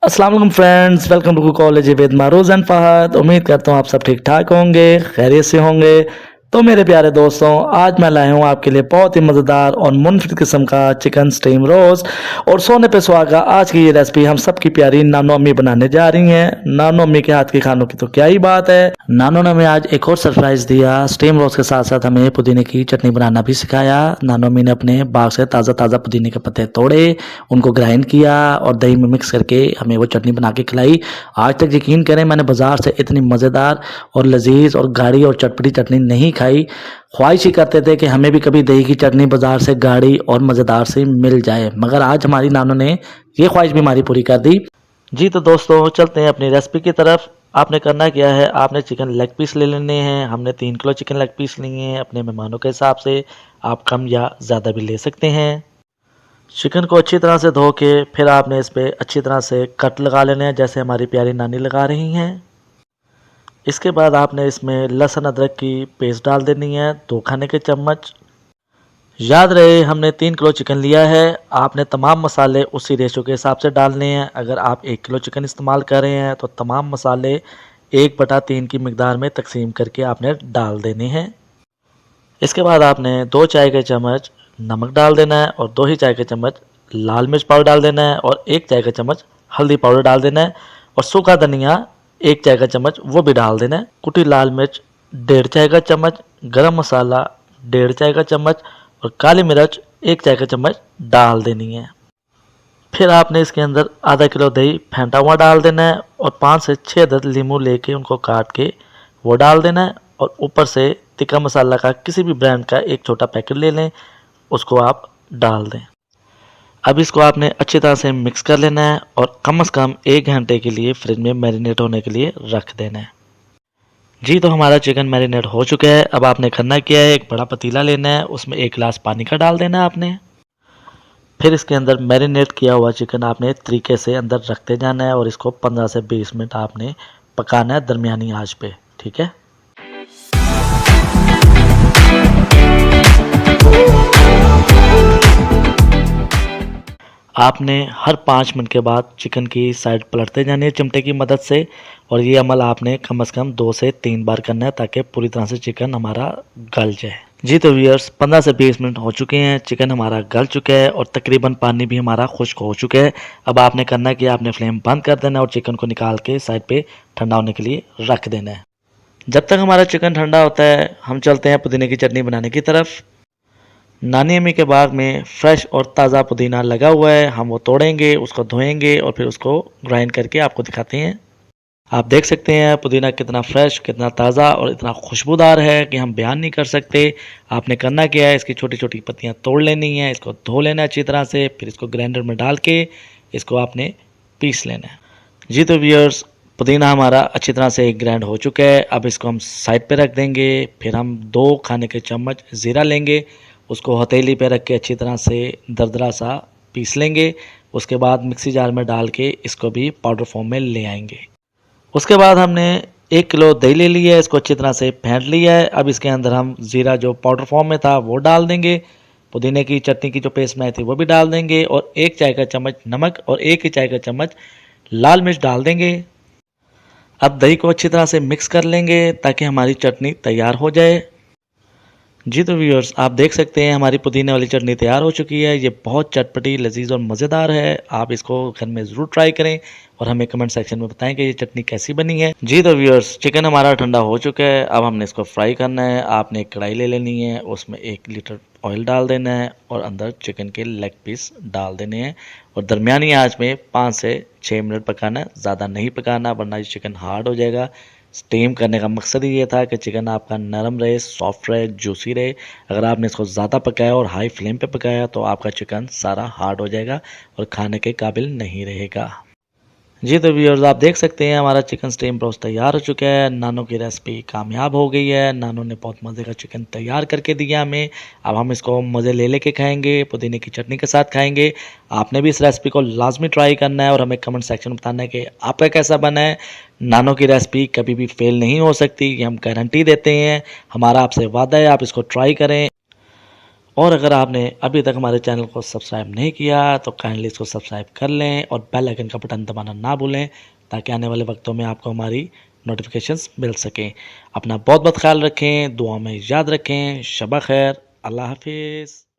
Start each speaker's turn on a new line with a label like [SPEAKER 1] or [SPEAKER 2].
[SPEAKER 1] अस्सलाम वालेकुम friends, welcome to college with Maruz and Fahad. उम्मीद करता हूँ आप सब ठीक ठाक होंगे, खैरियत से होंगे। तो मेरे प्यारे दोस्तों, आज मैं लाया हूँ आपके लिए बहुत ही मज़ेदार और मुनफिद किस्म का चिकन स्टीम रोस्ट और सोने पे सुहागा। आज की ये रेसिपी हम सबकी प्यारी नानो अम्मी बनाने जा रही हैं। नानो अम्मी के हाथ के खानों की तो क्या ही बात है। नानो ने हमें आज एक और सरप्राइज दिया। स्टीम रोस्ट के साथ साथ हमें पुदीने की चटनी बनाना भी सिखाया। नानो अम्मी ने अपने बाग से ताज़ा ताज़ा पुदीने के पत्ते तोड़े, उनको ग्राइंड किया और दही में मिक्स करके हमें वो चटनी बना के खिलाई। आज तक यकीन करें, मैंने बाज़ार से इतनी मज़ेदार और लजीज और गाढ़ी और चटपटी चटनी नहीं खाई। ख्वाहिश ही करते थे कि हमें भी कभी दही की चटनी बाज़ार से गाढ़ी और मज़ेदार से मिल जाए, मगर आज हमारी नानों ने ये ख्वाहिश भी हमारी पूरी कर दी। जी तो दोस्तों, चलते हैं अपनी रेसिपी की तरफ। आपने करना क्या है, आपने चिकन लेग पीस ले लेने हैं। हमने 3 किलो चिकन लेग पीस लिए हैं। अपने मेहमानों के हिसाब से आप कम या ज़्यादा भी ले सकते हैं। चिकन को अच्छी तरह से धो के फिर आपने इस पर अच्छी तरह से कट लगा लेने हैं, जैसे हमारी प्यारी नानी लगा रही हैं। इसके बाद आपने इसमें लहसुन अदरक की पेस्ट डाल देनी है, 2 खाने के चम्मच। याद रहे हमने 3 किलो चिकन लिया है। आपने तमाम मसाले उसी रेशो के हिसाब से डालने हैं। अगर आप 1 किलो चिकन इस्तेमाल कर रहे हैं तो तमाम मसाले 1/3 की मिकदार में तकसीम करके आपने डाल देने हैं। इसके बाद आपने 2 चाय के चम्मच नमक डाल देना है और 2 ही चाय के चम्मच लाल मिर्च पाउडर डाल देना है और 1 चाय का चम्मच हल्दी पाउडर डाल देना है और सूखा धनिया 1 चाय का चम्मच वो भी डाल देना है। कुटी लाल मिर्च 1.5 चाय का चम्मच, गरम मसाला 1.5 चाय का चम्मच और काली मिर्च 1 चाय का चम्मच डाल देनी है। फिर आपने इसके अंदर आधा किलो दही फेंटा हुआ डाल देना है और 5 से 6 अदद लीमू लेके उनको काट के वो डाल देना है और ऊपर से तिक्का मसाला का किसी भी ब्रांड का एक छोटा पैकेट ले लें, उसको आप डाल दें। अब इसको आपने अच्छी तरह से मिक्स कर लेना है और कम से कम 1 घंटे के लिए फ्रिज में मैरिनेट होने के लिए रख देना है। जी तो हमारा चिकन मैरिनेट हो चुका है। अब आपने करना क्या है, एक बड़ा पतीला लेना है, उसमें 1 गिलास पानी का डाल देना है आपने। फिर इसके अंदर मैरिनेट किया हुआ चिकन आपने तरीके से अंदर रखते जाना है और इसको 15 से 20 मिनट आपने पकाना है दरमियानी आंच पे, ठीक है। आपने हर 5 मिनट के बाद चिकन की साइड पलटते जाने है चिमटे की मदद से और ये अमल आपने कम से कम 2 से 3 बार करना है ताकि पूरी तरह से चिकन हमारा गल जाए। जी तो व्यूअर्स, 15 से 20 मिनट हो चुके हैं, चिकन हमारा गल चुका है और तकरीबन पानी भी हमारा खुश्क हो चुका है। अब आपने करना कि आपने फ्लेम बंद कर देना है और चिकन को निकाल के साइड पे ठंडा होने के लिए रख देना है। जब तक हमारा चिकन ठंडा होता है, हम चलते हैं पुदीने की चटनी बनाने की तरफ। नानी अम्मी के बाग में फ्रेश और ताज़ा पुदीना लगा हुआ है। हम वो तोड़ेंगे, उसको धोएंगे और फिर उसको ग्राइंड करके आपको दिखाते हैं। आप देख सकते हैं पुदीना कितना फ्रेश, कितना ताज़ा और इतना खुशबूदार है कि हम बयान नहीं कर सकते। आपने करना क्या है, इसकी छोटी छोटी पत्तियां तोड़ लेनी है, इसको धो लेना है अच्छी तरह से, फिर इसको ग्राइंडर में डाल के इसको आपने पीस लेना है। जी तो व्यूअर्स, पुदीना हमारा अच्छी तरह से ग्राइंड हो चुका है। अब इसको हम साइड पे रख देंगे। फिर हम 2 खाने के चम्मच ज़ीरा लेंगे, उसको हथेली पे रख के अच्छी तरह से दरदरा सा पीस लेंगे। उसके बाद मिक्सी जार में डाल के इसको भी पाउडर फॉर्म में ले आएंगे। उसके बाद हमने 1 किलो दही ले लिया है, इसको अच्छी तरह से फेंट लिया है। अब इसके अंदर हम ज़ीरा जो पाउडर फॉर्म में था वो डाल देंगे, पुदीने की चटनी की जो पेस्ट बनाई थी वो भी डाल देंगे और 1 चाय का चम्मच नमक और 1 ही चाय का चम्मच लाल मिर्च डाल देंगे। अब दही को अच्छी तरह से मिक्स कर लेंगे ताकि हमारी चटनी तैयार हो जाए। जी तो व्यूअर्स, आप देख सकते हैं हमारी पुदीने वाली चटनी तैयार हो चुकी है। ये बहुत चटपटी, लजीज और मज़ेदार है। आप इसको घर में ज़रूर ट्राई करें और हमें कमेंट सेक्शन में बताएं कि ये चटनी कैसी बनी है। जी तो व्यूअर्स, चिकन हमारा ठंडा हो चुका है। अब हमने इसको फ्राई करना है। आपने एक कढ़ाई ले लेनी है, उसमें 1 लीटर ऑयल डाल देना है और अंदर चिकन के लेग पीस डाल देने हैं और दरमियानी आंच में 5 से 6 मिनट पकाना है, ज़्यादा नहीं पकाना वरना ये चिकन हार्ड हो जाएगा। स्टीम करने का मकसद ही ये था कि चिकन आपका नरम रहे, सॉफ्ट रहे, जूसी रहे। अगर आपने इसको ज़्यादा पकाया और हाई फ्लेम पे पकाया तो आपका चिकन सारा हार्ड हो जाएगा और खाने के काबिल नहीं रहेगा। जी तो व्यूअर्स, आप देख सकते हैं हमारा चिकन स्टीम रोस्ट तैयार हो चुका है। नानों की रेसिपी कामयाब हो गई है। नानों ने बहुत मज़े का चिकन तैयार करके दिया हमें। अब हम इसको मज़े ले लेके खाएंगे, पुदीने की चटनी के साथ खाएंगे। आपने भी इस रेसिपी को लाजमी ट्राई करना है और हमें कमेंट सेक्शन में बताना है कि आपका कैसा बना है। नानों की रेसिपी कभी भी फेल नहीं हो सकती, ये हम गारंटी देते हैं। हमारा आपसे वादा है, आप इसको ट्राई करें और अगर आपने अभी तक हमारे चैनल को सब्सक्राइब नहीं किया तो काइंडली इसको सब्सक्राइब कर लें और बेल आइकन का बटन दबाना ना भूलें, ताकि आने वाले वक्तों में आपको हमारी नोटिफिकेशंस मिल सकें। अपना बहुत बहुत ख्याल रखें, दुआ में याद रखें। शबा खैर, अल्लाह हाफिज़।